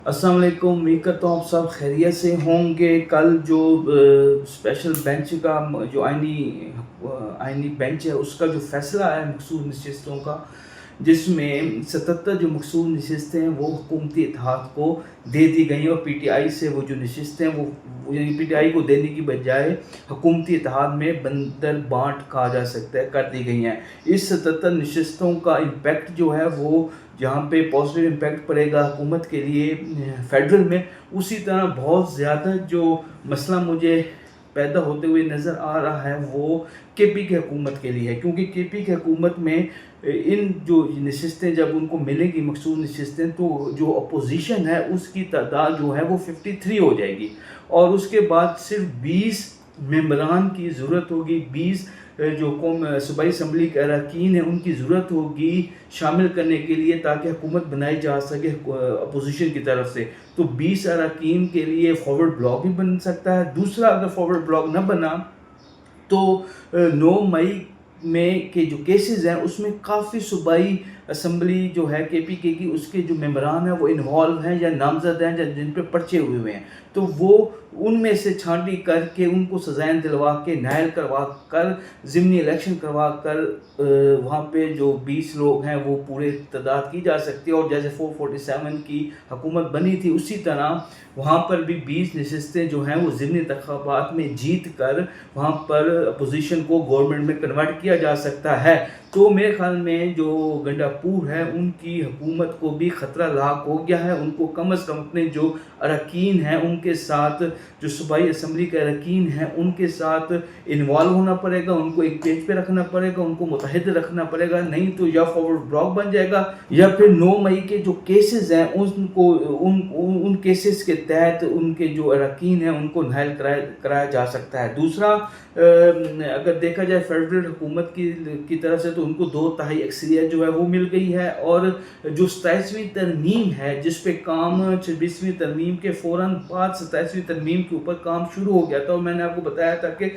अस्सलाम वालेकुम। उम्मीद करता हूँ आप सब खैरियत से होंगे। कल जो स्पेशल बेंच का जो आइनी बेंच है उसका जो फैसला है मखसूस नशिस्तों का, जिसमें 77 जो मखसूस नशिस्तें हैं वो हुकूमती इत्तेहाद को दे दी गई हैं और पीटीआई से वो जो नशिस्तें हैं वो यानी पीटीआई को देने की बजाय हुकूमती इत्तेहाद में बंदर बांट कहा जा सकता है कर दी गई हैं। इस 77 नशिस्तों का इम्पेक्ट जो है वो जहाँ पे पॉजिटिव इम्पैक्ट पड़ेगा हुकूमत के लिए फेडरल में, उसी तरह बहुत ज़्यादा जो मसला मुझे पैदा होते हुए नज़र आ रहा है वो केपी की हुकूमत के लिए है, क्योंकि केपी की हुकूमत में इन जो नशिस्तें जब उनको मिलेंगी मखसूस नशिस्तें, तो जो अपोजिशन है उसकी तादाद जो है वो 53 हो जाएगी और उसके बाद सिर्फ 20 मेंबरान की ज़रूरत होगी। 20 जो कौम सूबाई असम्बली के अरकान हैं उनकी ज़रूरत होगी शामिल करने के लिए, ताकि हुकूमत बनाई जा सके अपोजिशन की तरफ से। तो 20 अरकान के लिए फॉरवर्ड ब्लॉक भी बन सकता है। दूसरा, अगर फॉरवर्ड ब्लॉक न बना तो 9 मई में के जो केसेस हैं उसमें काफ़ी सूबाई असम्बली जो है केपी के की उसके जो मेंबरान हैं वो इन्वॉल्व हैं या नामजद हैं या जिन पे पर्चे हुए हैं, तो वो उनमें से छांटी करके उनको सजाएं दिलवा के नायल करवा कर ज़िमनी इलेक्शन करवा कर वहाँ पे जो 20 लोग हैं वो पूरे तादाद की जा सकती है। और जैसे 447 की हुकूमत बनी थी उसी तरह वहाँ पर भी 20 नशिस्तें जो हैं वो ज़िमनी इंतखाबात में जीत कर वहाँ पर अपोजिशन को गवर्नमेंट में कन्वर्ट किया जा सकता है। तो मेरे ख्याल में जो गंडापुर है उनकी हुकूमत को भी ख़तरा लाक हो गया है। उनको कम अज़ कम अपने जो अरकान हैं उनके साथ, जो सूबाई असम्बली के अरकान हैं उनके साथ इन्वॉल्व होना पड़ेगा, उनको एक पेज पे रखना पड़ेगा, उनको मुतहद रखना पड़ेगा, नहीं तो या फॉरवर्ड ब्लॉक बन जाएगा या फिर 9 मई के जो केसेस हैं उनको उन केसेस के तहत उनके जो अरकान हैं उनको नायल कराया जा सकता है। दूसरा, अगर देखा जाए फेडरल हुकूमत की तरफ से तो उनको 2/3 अक्सरियत जो है वो मिल गई है और जो 27वीं तरमीम है जिस पे काम 26वीं तरमीम के फ़ौरन बाद 27वीं तरमीम के ऊपर काम शुरू हो गया था, और मैंने आपको बताया था कि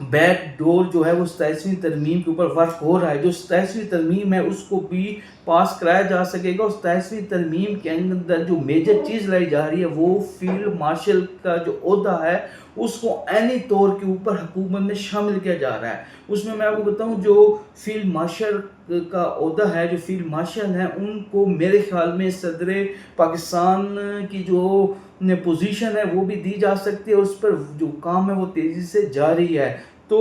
बैक डोर जो है वो 27वीं तरमीम के ऊपर वर्क हो रहा है। जो 27वीं तरमीम है उसको भी पास कराया जा सकेगा और 27वीं तरमीम के अंदर जो मेजर चीज़ लाई जा रही है वो फील्ड मार्शल का जो ओहदा है उसको ऐनी तौर के ऊपर हुकूमत में शामिल किया जा रहा है। उसमें मैं आपको बताऊं, जो फील्ड मार्शल का ओहदा है, जो फील्ड मार्शल हैं उनको मेरे ख्याल में सदर पाकिस्तान की जो पोजीशन है वो भी दी जा सकती है। उस पर जो काम है वो तेज़ी से जारी है। तो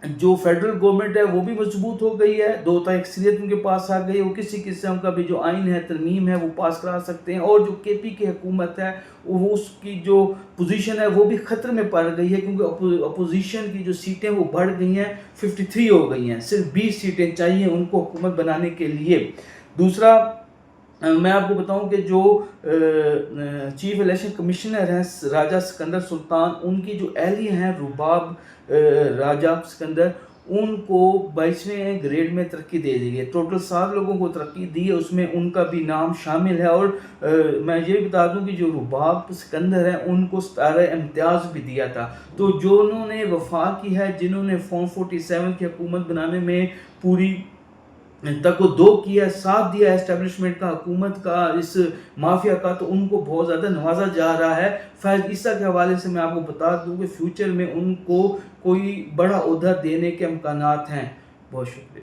जो फेडरल गवर्नमेंट है वो भी मजबूत हो गई है, 2/3 अक्सरियत उनके पास आ गई है, वो किसी किस्म का भी जो आइन है तरमीम है वो पास करा सकते हैं। और जो केपी की हुकूमत है वो उसकी जो पोजीशन है वो भी ख़तरे में पड़ गई है, क्योंकि अपोजिशन की जो सीटें वो बढ़ गई हैं, 53 हो गई हैं। सिर्फ 20 सीटें चाहिए उनको हुकूमत बनाने के लिए। दूसरा, मैं आपको बताऊं कि जो चीफ इलेक्शन कमिश्नर हैं राजा सिकंदर सुल्तान, उनकी जो एहलिया हैं रुबाब राजा सिकंदर, उनको 22वें ग्रेड में तरक्की दे दी गई। टोटल 7 लोगों को तरक्की दी है, उसमें उनका भी नाम शामिल है। और मैं ये बता दूं कि जो रुबाब सिकंदर हैं उनको 17 इम्तियाज़ भी दिया था। तो जो उन्होंने वफा की है, जिन्होंने 447 की हुकूमत बनाने में पूरी तक को 2 किया, साथ दिया एस्टेब्लिशमेंट का, हुकूमत का, इस माफिया का, तो उनको बहुत ज़्यादा नवाजा जा रहा है। फैज़ ईसा के हवाले से मैं आपको बता दूं कि फ्यूचर में उनको कोई बड़ा ओहदा देने के इम्कानात हैं। बहुत शुक्रिया।